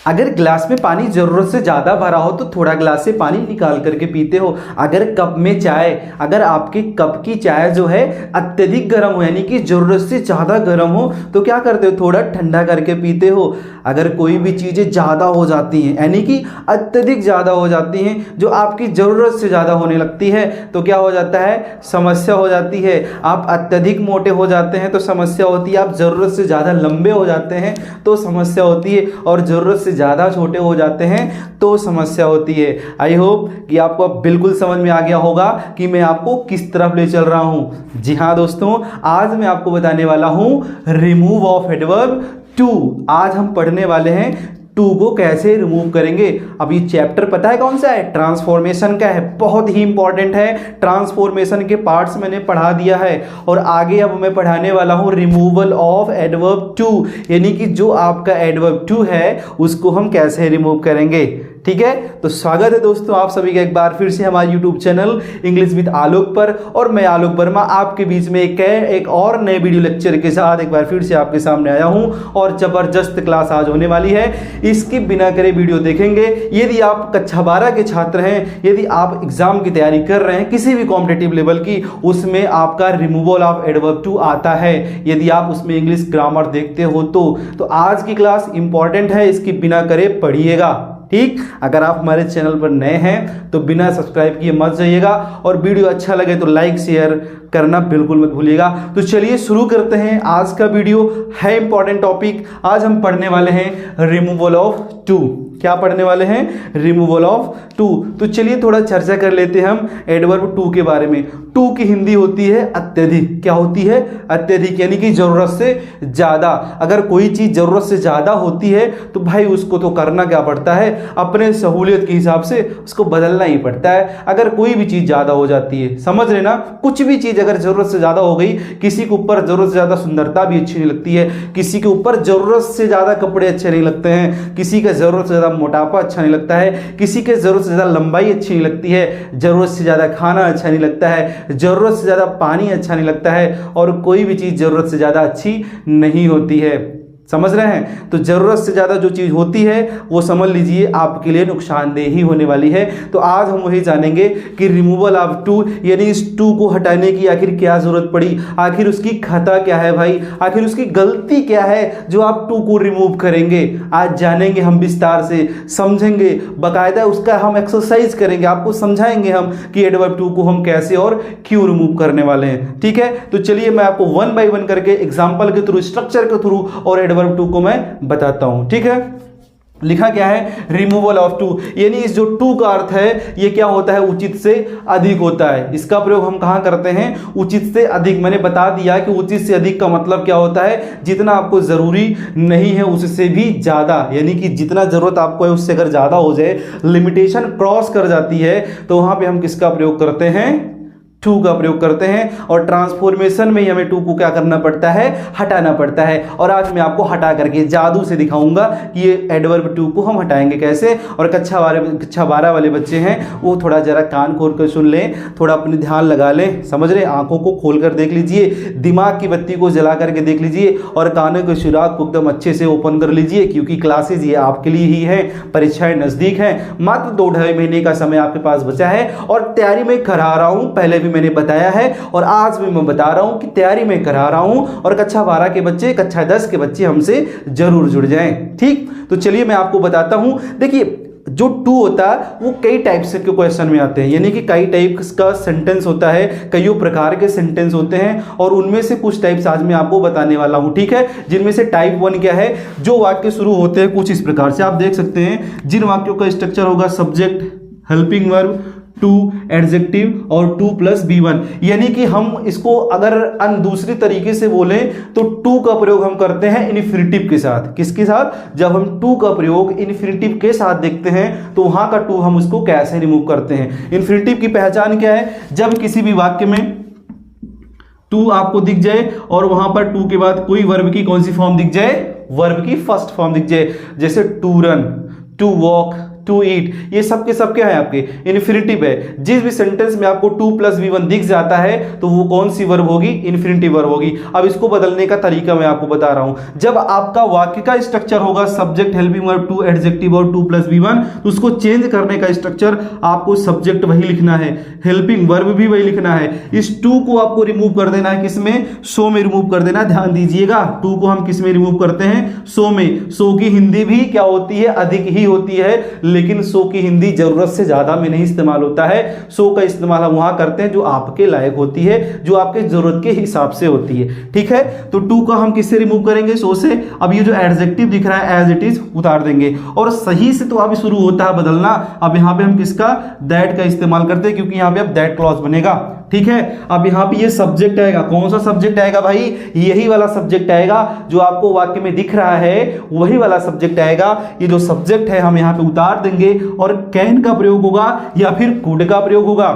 अगर गिलास में पानी जरूरत से ज़्यादा भरा हो तो थोड़ा गिलास से पानी निकाल करके पीते हो। अगर कप में चाय, अगर आपके कप की चाय जो है अत्यधिक गर्म हो यानी कि ज़रूरत से ज़्यादा गर्म हो तो क्या करते हो, थोड़ा ठंडा करके पीते हो। अगर कोई भी चीज़ें ज़्यादा हो जाती हैं यानी कि अत्यधिक ज़्यादा हो जाती हैं, जो आपकी ज़रूरत से ज़्यादा होने लगती है तो क्या हो जाता है, समस्या हो जाती है। आप अत्यधिक मोटे हो जाते हैं तो समस्या होती है, आप ज़रूरत से ज़्यादा लंबे हो जाते हैं तो समस्या होती है, और ज़रूरत से ज़्यादा छोटे हो जाते हैं तो समस्या होती है। आई होप कि आपको अब बिल्कुल समझ में आ गया होगा कि मैं आपको किस तरफ ले चल रहा हूं। जी हाँ दोस्तों, आज मैं आपको बताने वाला हूं रिमूव ऑफ एडवर्ब टू। आज हम पढ़ने वाले हैं टू को कैसे रिमूव करेंगे। अब ये चैप्टर पता है कौन सा है, ट्रांसफॉर्मेशन का है, बहुत ही इंपॉर्टेंट है। ट्रांसफॉर्मेशन के पार्ट्स मैंने पढ़ा दिया है और आगे अब मैं पढ़ाने वाला हूं रिमूवल ऑफ एडवर्ब टू, यानी कि जो आपका एडवर्ब टू है उसको हम कैसे रिमूव करेंगे। ठीक है, तो स्वागत है दोस्तों आप सभी का एक बार फिर से हमारे YouTube चैनल इंग्लिश विद आलोक पर, और मैं आलोक वर्मा आपके बीच में एक और नए वीडियो लेक्चर के साथ एक बार फिर से आपके सामने आया हूं। और जबरदस्त क्लास आज होने वाली है, इसकी बिना करे वीडियो देखेंगे। यदि आप कक्षा 12 के छात्र हैं, यदि आप एग्जाम की तैयारी कर रहे हैं किसी भी कॉम्पिटिटिव लेवल की, उसमें आपका रिमूवल ऑफ एडवर्ब टू आता है। यदि आप उसमें इंग्लिश ग्रामर देखते हो तो आज की क्लास इंपॉर्टेंट है, इसकी बिना करे पढ़िएगा। ठीक, अगर आप हमारे चैनल पर नए हैं तो बिना सब्सक्राइब किए मत जाइएगा, और वीडियो अच्छा लगे तो लाइक शेयर करना बिल्कुल मत भूलिएगा। तो चलिए शुरू करते हैं। आज का वीडियो है इंपॉर्टेंट टॉपिक। आज हम पढ़ने वाले हैं रिमूवल ऑफ टू। क्या पढ़ने वाले हैं, रिमूवल ऑफ टू। तो चलिए थोड़ा चर्चा कर लेते हैं हम एडवर्ब टू के बारे में। टू की हिंदी होती है अत्यधिक। क्या होती है, अत्यधिक, यानी कि जरूरत से ज्यादा। अगर कोई चीज जरूरत से ज्यादा होती है तो भाई उसको तो करना क्या पड़ता है, अपने सहूलियत के हिसाब से उसको बदलना ही पड़ता है। अगर कोई भी चीज ज्यादा हो जाती है, समझ रहे ना, कुछ भी चीज अगर जरूरत से ज्यादा हो गई, किसी के ऊपर जरूरत से ज्यादा सुंदरता भी अच्छी नहीं लगती है, किसी के ऊपर जरूरत से ज्यादा कपड़े अच्छे नहीं लगते हैं, किसी का जरूरत से ज्यादा मोटापा अच्छा नहीं लगता है, किसी के जरूरत से ज्यादा लंबाई अच्छी नहीं लगती है, जरूरत से ज्यादा खाना अच्छा नहीं लगता है, जरूरत से ज्यादा पानी अच्छा नहीं लगता है, और कोई भी चीज जरूरत से ज्यादा अच्छी नहीं होती है। समझ रहे हैं, तो जरूरत से ज्यादा जो चीज होती है वो समझ लीजिए आपके लिए नुकसानदेह ही होने वाली है। तो आज हम वही जानेंगे कि रिमूवल ऑफ टू, यानी इस टू को हटाने की आखिर क्या जरूरत पड़ी, आखिर उसकी खता क्या है भाई, आखिर उसकी गलती क्या है जो आप टू को रिमूव करेंगे। आज जानेंगे हम, विस्तार से समझेंगे, बाकायदा उसका हम एक्सरसाइज करेंगे, आपको समझाएंगे हम कि एडवर्ब टू को हम कैसे और क्यों रिमूव करने वाले हैं। ठीक है, तो चलिए मैं आपको वन बाय वन करके एग्जाम्पल के थ्रू, स्ट्रक्चर के थ्रू और एडवर्ब टू को मैं बताता हूं। ठीक है, लिखा क्या है, रिमूवल ऑफ टू, यानी इस जो टू का अर्थ है ये क्या होता है, उचित से अधिक होता है। इसका प्रयोग हम कहां करते हैं, उचित से अधिक। मैंने बता दिया कि उचित से अधिक का मतलब क्या होता है, जितना आपको जरूरी नहीं है उससे भी ज्यादा, यानी कि जितना जरूरत आपको है उससे अगर ज्यादा हो जाए, लिमिटेशन क्रॉस कर जाती है, तो वहां पे हम किसका प्रयोग करते हैं, टू का प्रयोग करते हैं। और ट्रांसफॉर्मेशन में हमें टू को क्या करना पड़ता है, हटाना पड़ता है। और आज मैं आपको हटा करके जादू से दिखाऊंगा कि ये एडवर्ब टू को हम हटाएंगे कैसे। और कक्षा 12 वाले बच्चे हैं वो थोड़ा जरा कान खोल कर सुन लें, थोड़ा अपने ध्यान लगा लें, समझ रहे, आंखों को खोल कर देख लीजिए, दिमाग की बत्ती को जला करके देख लीजिए, और कानों के सुराग को एकदम अच्छे से ओपन कर लीजिए, क्योंकि क्लासेज ये आपके लिए ही है, परीक्षाएं नजदीक हैं, मात्र 2-2.5 महीने का समय आपके पास बचा है, और तैयारी में करा रहा हूं, पहले भी मैंने बताया है और आज भी मैं बता रहा हूं कि तैयारी में करा रहा हूं। और कक्षा 12 के बच्चे, कक्षा 10 के बच्चे हमसे जरूर जुड़ जाएं। ठीक, तो चलिए मैं आपको बताता हूं। देखिए, जो टू होता है वो कई टाइप्स के क्वेश्चन में आते हैं, यानी कि कई टाइप का सेंटेंस होता है, कई प्रकार के सेंटेंस होते हैं, और उनमें से कुछ टाइप्स आज मैं आपको बताने वाला हूं। ठीक है, जिनमें से टाइप 1 क्या है, जो वाक्य शुरू होते हैं कुछ इस प्रकार से, आप देख सकते हैं, जिन वाक्यों का स्ट्रक्चर होगा subject, helping verb, too, adjective और टू प्लस B1, यानी कि हम इसको अगर दूसरी तरीके से बोलें तो टू का प्रयोग हम करते हैं इन्फिनिटिव के साथ। किसके साथ, जब हम टू का प्रयोग इन्फिनिटिव के साथ देखते हैं तो वहां का टू हम उसको कैसे रिमूव करते हैं। इन्फिनिटिव की पहचान क्या है, जब किसी भी वाक्य में टू आपको दिख जाए और वहां पर टू के बाद कोई वर्ब की कौन सी फॉर्म दिख जाए, वर्ब की फर्स्ट फॉर्म दिख जाए, जैसे to run, to walk, to eat, ये सब के सब क्या है आपके इन्फिनिटिव है। जिस भी सेंटेंस में आपको 2 + V1 दिख जाता है तो वो कौन सी वर्ब होगी, इन्फिनिटिव वर्ब होगी। अब इसको बदलने का तरीका मैं आपको बता रहा हूं। जब आपका वाक्य का स्ट्रक्चर होगा subject helping verb too adjective और 2 + V1, तो उसको चेंज करने का स्ट्रक्चर आपको सब्जेक्ट वही लिखना है, हेल्पिंग वर्ब भी वही लिखना है। इस टू को आपको रिमूव कर देना है, किसमें, सो में रिमूव कर देना। ध्यान दीजिएगा, टू को हम किस में रिमूव करते हैं, सो में। सो की हिंदी भी क्या होती है, अधिक ही होती है, लेकिन सो की हिंदी जरूरत से ज्यादा में नहीं इस्तेमाल होता है। सो का इस्तेमाल हम वहां करते हैं जो आपके लायक होती है, जो आपके जरूरत के हिसाब से होती है, ठीक है। तो टू का हम किससे रिमूव करेंगे, सो से। अब ये जो एडजेक्टिव दिख रहा है एज इट इज उतार देंगे, और सही से तो अभी शुरू होता है बदलना। अब यहां पे हम किसका, दैट का इस्तेमाल करते हैं, क्योंकि यहां पे अब दैट क्लॉज बनेगा, ठीक है। अब यहां पे ये सब्जेक्ट आएगा, कौन सा सब्जेक्ट आएगा भाई, यही वाला सब्जेक्ट आएगा जो आपको वाक्य में दिख रहा है, वही वाला सब्जेक्ट आएगा। ये जो सब्जेक्ट है हम यहां पे उतार देंगे और कैन का प्रयोग होगा या फिर कुड का प्रयोग होगा।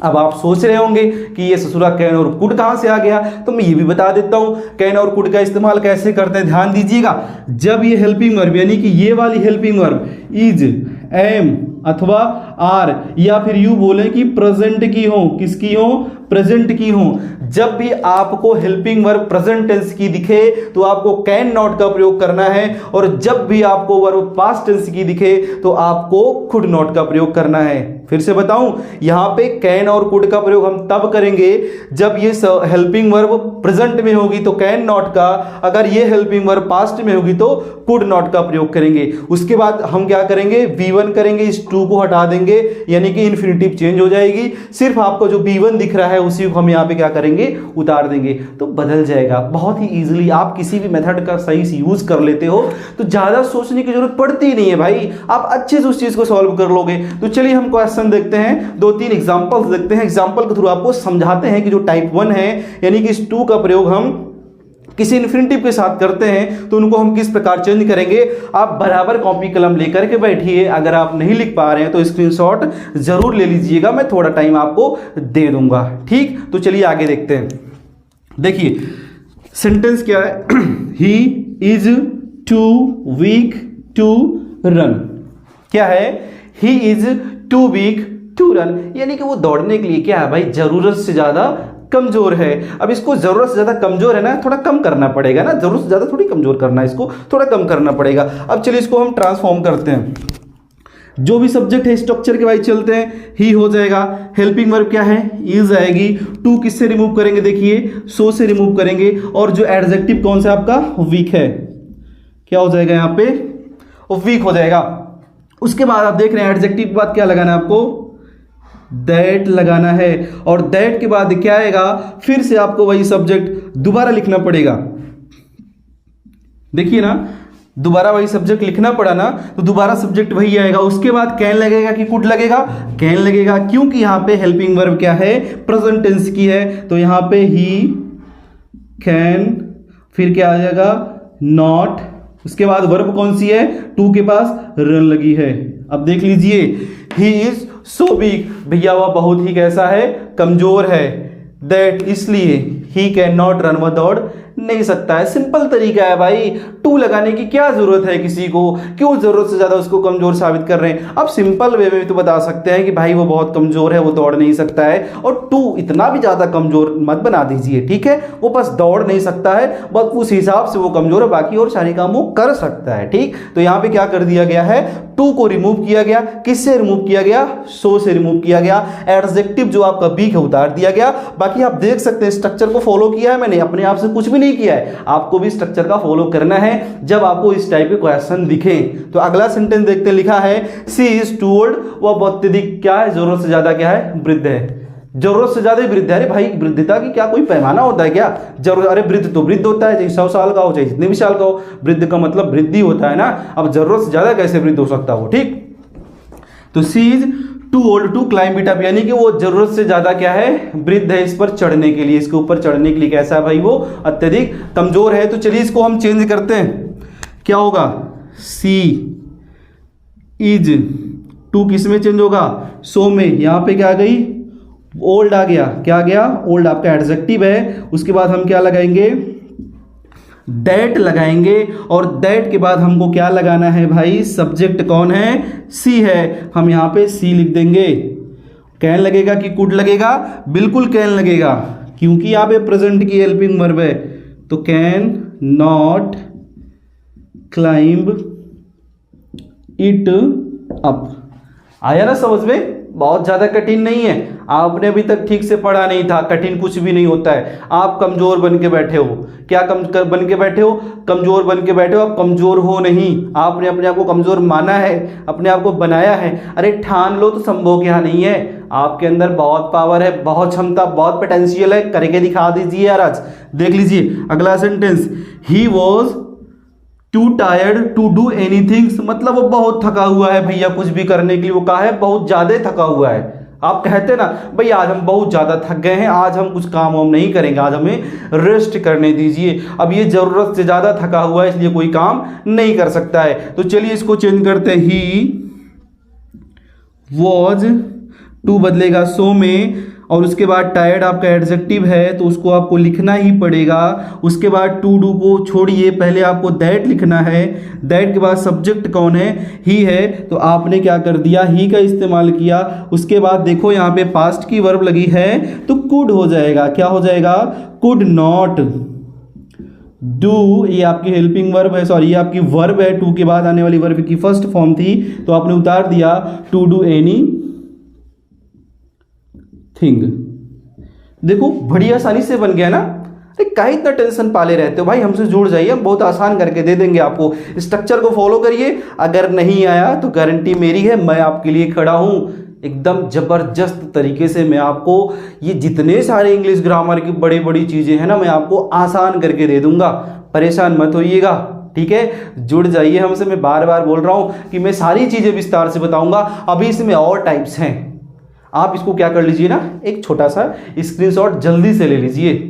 अब आप सोच रहे होंगे कि ये ससुरा कैन और कुड कहां से आ गया, तो मैं ये भी बता देता हूं कैन और कुड का इस्तेमाल कैसे करते हैं। ध्यान दीजिएगा, जब ये हेल्पिंग वर्ब यानी कि ये वाली हेल्पिंग वर्ब इज, एम अथवा आर या फिर यू बोले कि प्रेजेंट की हो, किसकी हो, प्रेजेंट की हो, जब भी आपको हेल्पिंग वर्ब प्रेजेंट टेंस की दिखे तो आपको कैन नॉट का प्रयोग करना है, और जब भी आपको वर्ब पास्ट टेंस की दिखे तो आपको कुड नॉट का प्रयोग करना है। फिर से बताऊं, यहां पे कैन और कुड का प्रयोग हम तब करेंगे जब ये हेल्पिंग वर्ब प्रेजेंट में होगी तो कैन नॉट का, अगर ये हेल्पिंग वर्ब पास्ट में होगी तो कुड नॉट का प्रयोग करेंगे। उसके बाद हम क्या करेंगे, V1 करेंगे, इस टू को हटा देंगे, यानी कि इन्फिनिटिव चेंज हो जाएगी। सिर्फ आपको जो V1 दिख रहा है उसी को हम यहाँ पे क्या करेंगे, उतार देंगे, तो बदल जाएगा। बहुत ही इजीली आप किसी भी मेथड का सही से यूज कर लेते हो तो ज्यादा सोचने की जरूरत पड़ती ही नहीं है भाई, आप अच्छे से उस चीज को सॉल्व कर लोगे। तो चलिए हम क्वेश्चन देखते हैं, 2-3 एग्जांपल्स देखते हैं, एग्जांपल के थ्रू आपको समझाते हैं कि जो टाइप 1 है यानी कि इस टू का प्रयोग हम किसी इन्फिनिटिव के साथ करते हैं तो उनको हम किस प्रकार चेंज करेंगे। आप बराबर कॉपी कलम लेकर के बैठिए, अगर आप नहीं लिख पा रहे हैं तो स्क्रीनशॉट जरूर ले लीजिएगा, मैं थोड़ा टाइम आपको दे दूंगा, ठीक। तो चलिए आगे देखते हैं। देखिए सेंटेंस क्या है, he is too weak to run. क्या है, he is too weak to run, यानी कि वो दौड़ने के लिए क्या है भाई, जरूरत से ज्यादा कमजोर है। अब इसको जरूरत से ज्यादा कमजोर है ना, थोड़ा कम करना पड़ेगा ना, जरूरत से ज्यादा थोड़ी कमजोर करना है, इसको थोड़ा कम करना पड़ेगा। अब चलिए इसको हम ट्रांसफॉर्म करते हैं, जो भी सब्जेक्ट है स्ट्रक्चर के वाइज चलते हैं, ही हो जाएगा, हेल्पिंग वर्ब क्या है, इज आएगी, टू किससे रिमूव करेंगे, देखिए सो से रिमूव करेंगे, और जो एडजेक्टिव कौन सा आपका, वीक है, क्या हो जाएगा यहाँ पे, वीक हो जाएगा। उसके बाद आप देख रहे हैं एडजेक्टिव के बाद क्या लगाना है आपको, दैट लगाना है, और दैट के बाद क्या आएगा, फिर से आपको वही सब्जेक्ट दोबारा लिखना पड़ेगा। देखिए ना, दोबारा वही सब्जेक्ट लिखना पड़ा ना, तो दोबारा सब्जेक्ट वही आएगा। उसके बाद कैन लगेगा कि कुड लगेगा, कैन लगेगा, क्योंकि यहां पे हेल्पिंग वर्ब क्या है, प्रेजेंट टेंस की है, तो यहां पे ही कैन, फिर क्या आ जाएगा, नॉट, उसके बाद वर्ब कौन सी है, टू के पास रन लगी है। अब देख लीजिए, ही इज सो वीक, भैया वह बहुत ही कैसा है, कमजोर है, दैट इसलिए ही कैन नॉट रन, वह दौड़ नहीं सकता है। सिंपल तरीका है भाई, टू लगाने की क्या जरूरत है किसी को, क्यों जरूरत से ज्यादा उसको कमजोर साबित कर रहे हैं। अब सिंपल वे में तो बता सकते हैं कि भाई वो बहुत कमजोर है, वो दौड़ नहीं सकता है, और टू इतना भी ज्यादा कमजोर मत बना दीजिए, ठीक है। वो बस दौड़ नहीं सकता है, बस उस हिसाब से वो कमजोर है, बाकी और सारे काम वो कर सकता है, ठीक। तो यहां पे क्या कर दिया गया है, टू को रिमूव किया गया, किससे रिमूव किया गया, सो से रिमूव किया गया, एडजेक्टिव जो आपका वीक है उतार दिया गया। बाकी आप देख सकते हैं स्ट्रक्चर को फॉलो किया है मैंने, अपने आप से कुछ भी नहीं किया है, आपको भी स्ट्रक्चर का फॉलो करना है जब आपको इस टाइप के क्वेश्चन दिखे। तो अगला सेंटेंस देखते हैं, लिखा है सी इज टू ओल्ड, वह बहुत अधिक क्या है, जरूरत से ज्यादा क्या है, वृद्ध है, जरूरत से ज्यादा वृद्ध है। अरे भाई वृद्धता की क्या कोई पैमाना होता है क्या, जरूरत, अरे वृद्ध तो वृद्ध होता है, चाहे 100 साल का हो चाहे जितने भी साल का हो, वृद्ध का मतलब वृद्धि होता है ना। अब जरूरत से ज्यादा कैसे वृद्ध हो सकता हो, ठीक। तो she is too old to climb it up, यानी कि वो जरूरत से ज्यादा क्या है, वृद्ध है इस पर चढ़ने के लिए, इसके ऊपर चढ़ने के लिए कैसा है भाई, वो अत्यधिक कमजोर है। तो चलिए इसको हम चेंज करते हैं, क्या होगा, सी इज, टू किस में चेंज होगा, सो में, यहां पे क्या आ गई, ओल्ड आ गया, क्या आ गया, ओल्ड आपका एडजेक्टिव है। उसके बाद हम क्या लगाएंगे, दैट लगाएंगे और दैट के बाद हमको क्या लगाना है भाई, सब्जेक्ट कौन है, सी है, हम यहाँ पे सी लिख देंगे। कैन लगेगा कि कुड लगेगा, बिल्कुल कैन लगेगा, क्योंकि यहाँ पे प्रेजेंट की हेल्पिंग वर्ब है, तो can not climb it up. आया ना समझ में, बहुत ज़्यादा कठिन नहीं है, आपने अभी तक ठीक से पढ़ा नहीं था, कठिन कुछ भी नहीं होता है। आप कमज़ोर बन के बैठे हो, क्या बन के बैठे हो, कमज़ोर बन के बैठे हो, आप कमज़ोर हो नहीं, आपने अपने आप को कमज़ोर माना है, अपने आप को बनाया है। अरे ठान लो तो संभव क्या नहीं है, आपके अंदर बहुत पावर है, बहुत क्षमता, बहुत पोटेंशियल है, करके दिखा दीजिए यार आज। देख लीजिए अगला sentence, he was too tired to do anything, मतलब वो बहुत थका हुआ है भैया कुछ भी करने के लिए, वो कहा है बहुत ज्यादा थका हुआ है। आप कहते ना भाई आज हम बहुत ज्यादा थक गए हैं, आज हम कुछ काम वाम नहीं करेंगे, आज हमें रेस्ट करने दीजिए, अब ये जरूरत से ज्यादा थका हुआ है इसलिए कोई काम नहीं कर सकता है। तो चलिए इसको चेंज करते हैं, ही वॉज, टू बदलेगा सो में, और उसके बाद टायर्ड आपका एडजेक्टिव है तो उसको आपको लिखना ही पड़ेगा। उसके बाद टू डू को छोड़िए, पहले आपको दैट लिखना है, दैट के बाद सब्जेक्ट कौन है, ही है, तो आपने क्या कर दिया, ही का इस्तेमाल किया। उसके बाद देखो यहाँ पे पास्ट की वर्ब लगी है तो कुड हो जाएगा, क्या हो जाएगा, कुड नॉट डू, ये आपकी हेल्पिंग वर्ब है, सॉरी ये आपकी वर्ब है, टू के बाद आने वाली वर्ब की फर्स्ट फॉर्म थी तो आपने उतार दिया टू डू एनी थिंग। देखो बड़ी आसानी से बन गया ना। अरे काहे इतना टेंशन पाले रहते हो भाई, हमसे जुड़ जाइए, हम बहुत आसान करके दे देंगे आपको। स्ट्रक्चर को फॉलो करिए, अगर नहीं आया तो गारंटी मेरी है, मैं आपके लिए खड़ा हूं एकदम जबरदस्त तरीके से। मैं आपको ये जितने सारे इंग्लिश ग्रामर की बड़ी बड़ी चीजें हैं ना, मैं आपको आसान करके दे दूंगा, परेशान मत होइएगा, ठीक है। जुड़ जाइए हमसे, मैं बार बार बोल रहा हूं कि मैं सारी चीजें विस्तार से बताऊंगा। अभी इसमें और टाइप्स हैं, आप इसको क्या कर लीजिए ना, एक छोटा सा स्क्रीनशॉट जल्दी से ले लीजिए।